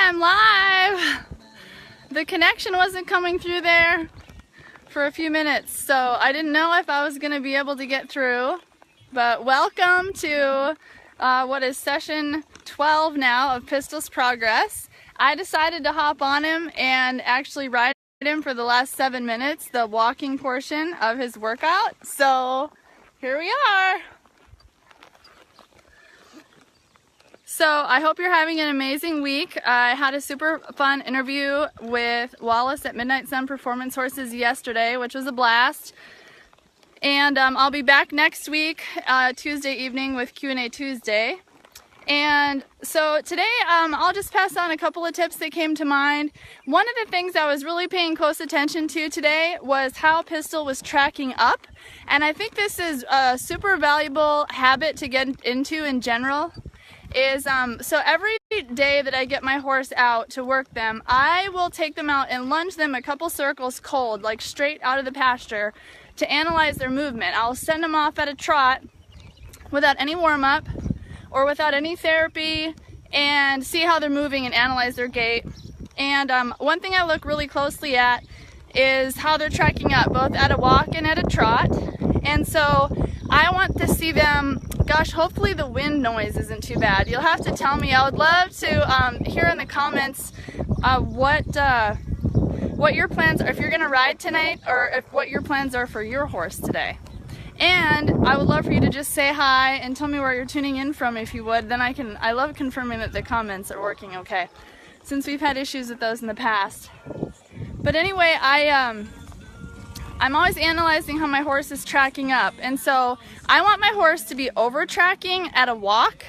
I'm live! The connection wasn't coming through there for a few minutes, so I didn't know if I was going to be able to get through. But welcome to what is session 12 now of Pistol's Progress. I decided to hop on him and actually ride him for the last 7 minutes, the walking portion of his workout. So here we are. So I hope you're having an amazing week. I had a super fun interview with Wallace at Midnight Sun Performance Horses yesterday, which was a blast. And I'll be back next week, Tuesday evening with Q&A Tuesday. And so today I'll just pass on a couple of tips that came to mind. One of the things I was really paying close attention to today was how Pistol was tracking up. And I think this is a super valuable habit to get into in general. So every day that I get my horse out to work them, I will take them out and lunge them a couple circles cold, like straight out of the pasture, to analyze their movement. I'll send them off at a trot without any warm-up or without any therapy and see how they're moving and analyze their gait. And one thing I look really closely at is how they're tracking up, both at a walk and at a trot. And so I want to see them, gosh, hopefully the wind noise isn't too bad. You'll have to tell me. I would love to hear in the comments what your plans are, if you're going to ride tonight, or what your plans are for your horse today. And I would love for you to just say hi and tell me where you're tuning in from if you would. Then I love confirming that the comments are working okay, since we've had issues with those in the past. But anyway, I'm always analyzing how my horse is tracking up, and so I want my horse to be over tracking at a walk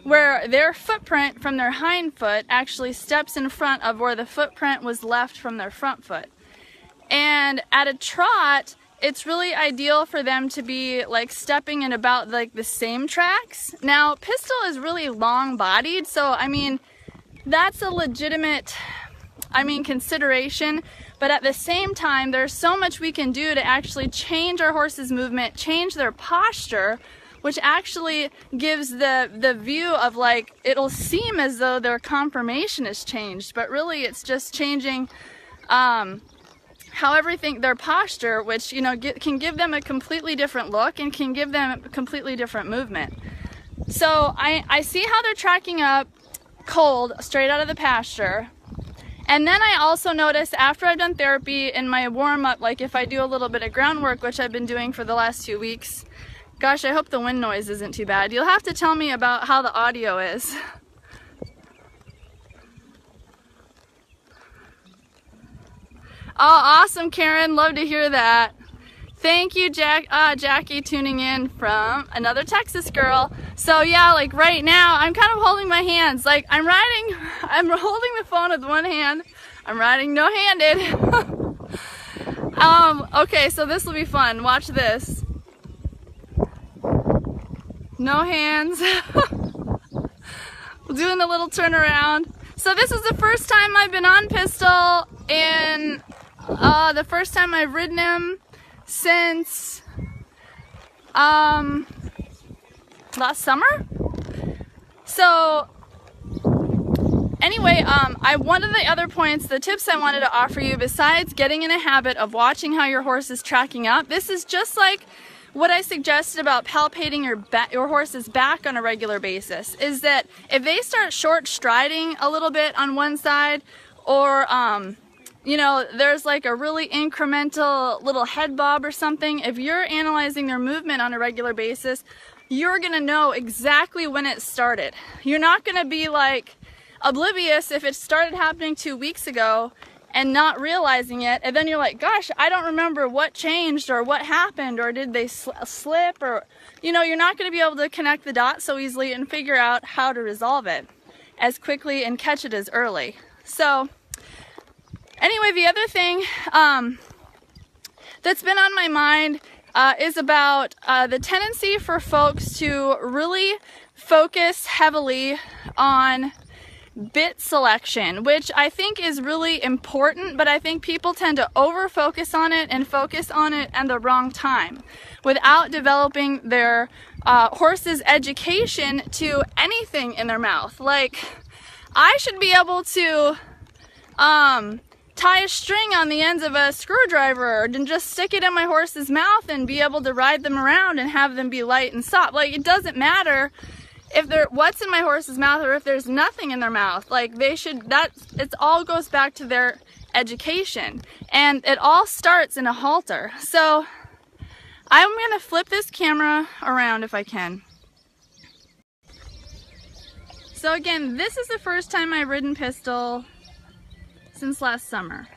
where their footprint from their hind foot actually steps in front of where the footprint was left from their front foot. And at a trot, it's really ideal for them to be like stepping in about like the same tracks. Now, Pistol is really long-bodied, so I mean that's a legitimate consideration. But at the same time, there's so much we can do to actually change our horse's movement, change their posture, which actually gives the view of like, it'll seem as though their conformation has changed, but really it's just changing how their posture, which, you know, can give them a completely different look and can give them a completely different movement. So I see how they're tracking up cold, straight out of the pasture. And then I also notice after I've done therapy in my warm-up, like if I do a little bit of groundwork, which I've been doing for the last 2 weeks, gosh, I hope the wind noise isn't too bad. You'll have to tell me about how the audio is. Oh, awesome, Karen. Love to hear that. Thank you, Jackie, tuning in from another Texas girl. So yeah, like right now, I'm kind of holding my hands. Like I'm holding the phone with one hand. I'm riding no-handed. Okay, so this will be fun. Watch this. No hands. Doing a little turnaround. So this is the first time I've been on Pistol, and the first time I've ridden him since last summer. So anyway, one of the other points, the tips I wanted to offer you, besides getting in a habit of watching how your horse is tracking up, this is just like what I suggested about palpating your horse's back on a regular basis, is that if they start short striding a little bit on one side, or you know, there's like a really incremental little head bob or something, if you're analyzing their movement on a regular basis, you're gonna know exactly when it started. You're not gonna be like oblivious if it started happening 2 weeks ago and not realizing it, and then you're like, gosh, I don't remember what changed or what happened, or did they slip, or, you know, you're not gonna be able to connect the dots so easily and figure out how to resolve it as quickly and catch it as early. So anyway, the other thing that's been on my mind is about the tendency for folks to really focus heavily on bit selection, which I think is really important, but I think people tend to over-focus on it and focus on it at the wrong time without developing their horse's education to anything in their mouth. Like, I should be able to tie a string on the ends of a screwdriver and just stick it in my horse's mouth and be able to ride them around and have them be light and soft. Like, it doesn't matter if what's in my horse's mouth or if there's nothing in their mouth. Like, they should, it all goes back to their education, and it all starts in a halter. So I'm gonna flip this camera around if I can. So again, this is the first time I've ridden Pistol since last summer,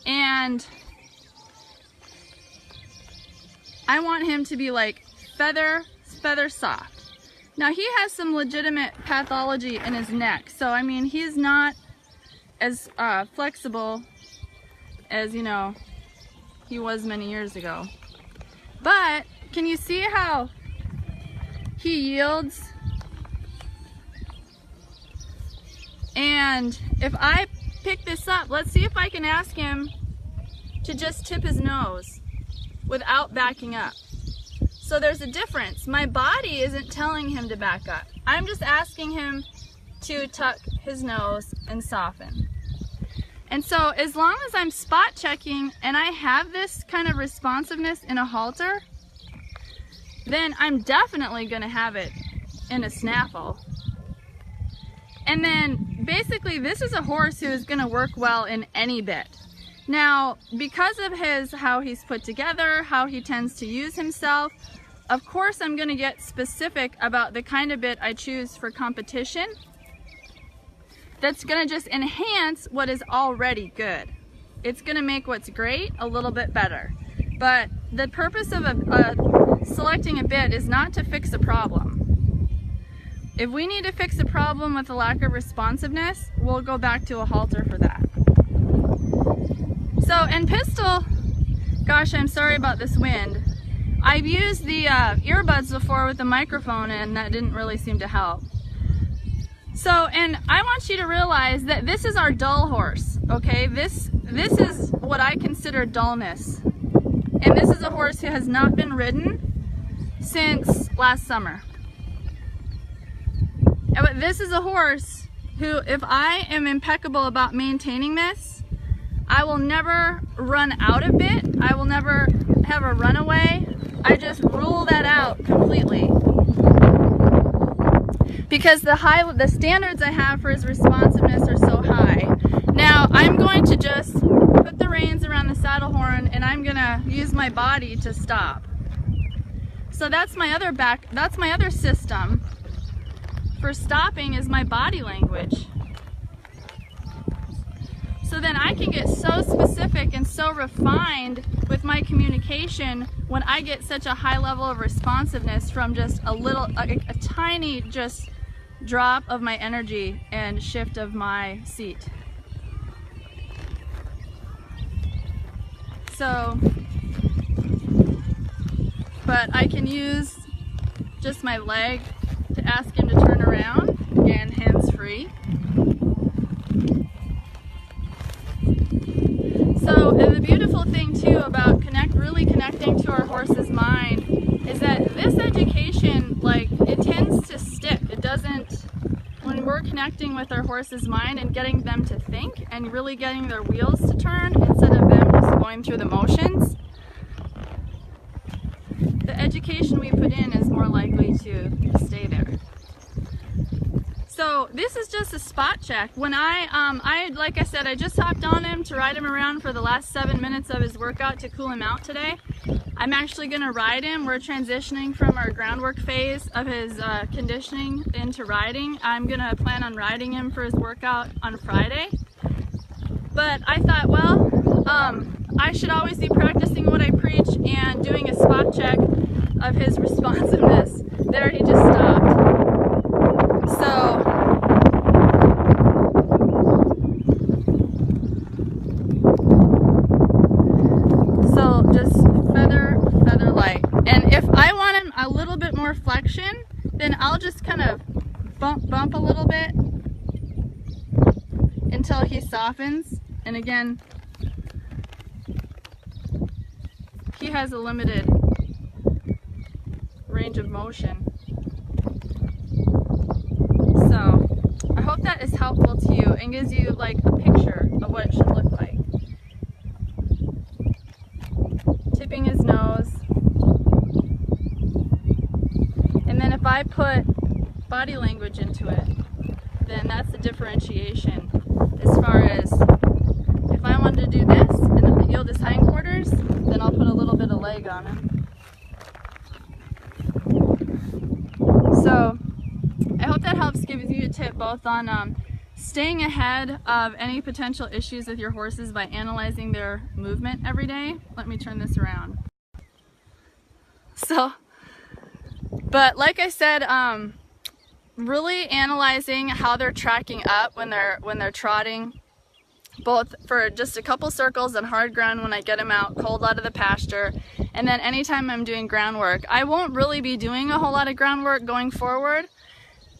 and I want him to be like feather soft. Now, he has some legitimate pathology in his neck, so I mean, he's not as flexible as, you know, he was many years ago. But can you see how he yields? And if I pick this up, let's see if I can ask him to just tip his nose without backing up. So there's a difference. My body isn't telling him to back up. I'm just asking him to tuck his nose and soften. And so as long as I'm spot checking and I have this kind of responsiveness in a halter, then I'm definitely going to have it in a snaffle. And then basically this is a horse who is going to work well in any bit. Now, because of how he's put together, how he tends to use himself, of course I'm going to get specific about the kind of bit I choose for competition. That's going to just enhance what is already good. It's going to make what's great a little bit better. But the purpose of selecting a bit is not to fix a problem. If we need to fix a problem with a lack of responsiveness, we'll go back to a halter for that. So, and Pistol, gosh, I'm sorry about this wind. I've used the earbuds before with the microphone, and that didn't really seem to help. So, and I want you to realize that this is our dull horse, okay? This is what I consider dullness. And this is a horse who has not been ridden since last summer. But this is a horse who, if I am impeccable about maintaining this, I will never run out of bit. I will never have a runaway. I just rule that out completely. Because the standards I have for his responsiveness are so high. Now, I'm going to just put the reins around the saddle horn and I'm gonna use my body to stop. So that's my other system for stopping, is my body language. So then I can get so specific and so refined with my communication when I get such a high level of responsiveness from just a tiny just drop of my energy and shift of my seat. So, but I can use just my leg to ask him to turn around, and hands-free. So, and the beautiful thing too about really connecting to our horse's mind is that this education, like, it tends to stick. It doesn't, when we're connecting with our horse's mind and getting them to think and really getting their wheels to turn instead of them just going through the motions, the education we put in is more likely to stay there. So this is just a spot check. When like I said, I just hopped on him to ride him around for the last 7 minutes of his workout to cool him out today. I'm actually going to ride him. We're transitioning from our groundwork phase of his conditioning into riding. I'm going to plan on riding him for his workout on Friday. But I thought, well, I should always be practicing what I preach and doing a spot check of his responsiveness. There, he just stopped. So just feather light. And if I want him a little bit more flexion, then I'll just kind of bump a little bit until he softens. And again, he has a limited range of motion. So I hope that is helpful. helpful to you and gives you like a picture of what it should look like. Tipping his nose. And then if I put body language into it, then that's the differentiation as far as if I wanted to do this and yield his hindquarters, then I'll put a little bit of leg on him. So I hope that helps give you a tip both on staying ahead of any potential issues with your horses by analyzing their movement every day. Let me turn this around. But like I said, really analyzing how they're tracking up when they're trotting, both for just a couple circles on hard ground when I get them out cold out of the pasture, and then anytime I'm doing groundwork. I won't really be doing a whole lot of groundwork going forward,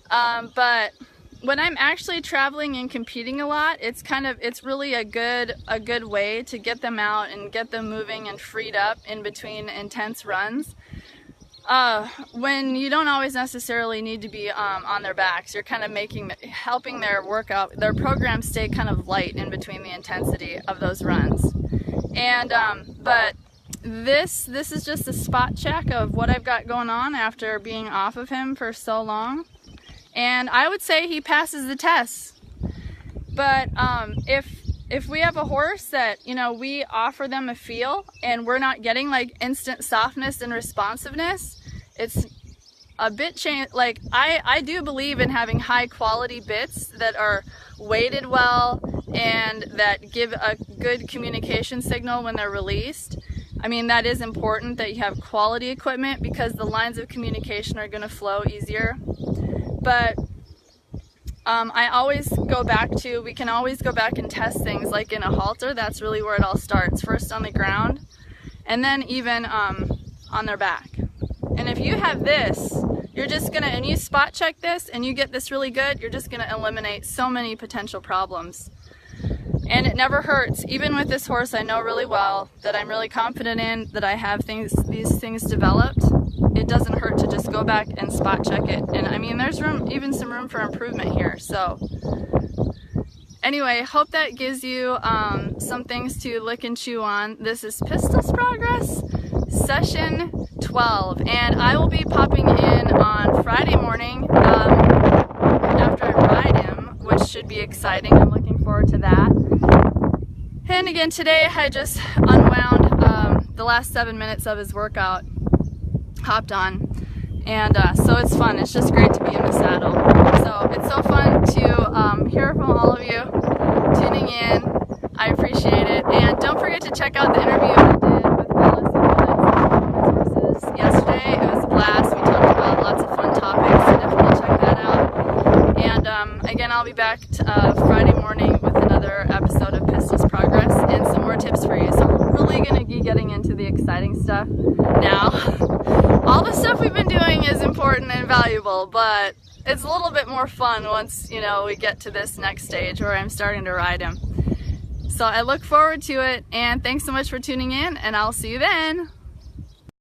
but when I'm actually traveling and competing a lot, it's really a good way to get them out and get them moving and freed up in between intense runs. When you don't always necessarily need to be on their backs, you're kind of helping their workout, their program stay kind of light in between the intensity of those runs. And but this is just a spot check of what I've got going on after being off of him for so long. And I would say he passes the test. But if we have a horse that, you know, we offer them a feel and we're not getting like instant softness and responsiveness, it's a bit like I do believe in having high quality bits that are weighted well and that give a good communication signal when they're released. I mean, that is important that you have quality equipment because the lines of communication are going to flow easier. But I always go back to, we can always go back and test things like in a halter. That's really where it all starts. First on the ground and then even on their back. And if you have this, you're just gonna, and you spot check this and you get this really good, you're just gonna eliminate so many potential problems. And it never hurts. Even with this horse I know really well, that I'm really confident in, that I have these things developed, it doesn't hurt to just go back and spot check it. And I mean, there's even some room for improvement here. So anyway, hope that gives you some things to lick and chew on. This is Pistols Progress session 12, and I will be popping in on Friday morning after I ride him, which should be exciting. I'm looking forward to that. And again, today I just unwound the last 7 minutes of his workout, hopped on, and so it's fun. It's just great to be in the saddle. So it's so fun to hear from all of you tuning in. I appreciate it, and don't forget to check out the interview I did with Wallace and horses yesterday. It was a blast. We talked about lots of fun topics, so definitely check that out. And again, I'll be back Friday morning with another episode of Pistols Progress and some more tips for you. So we're really going to be getting into the exciting stuff now. All the stuff we've been doing is important and valuable, but it's a little bit more fun once, you know, we get to this next stage where I'm starting to ride him. So I look forward to it, and thanks so much for tuning in, and I'll see you then.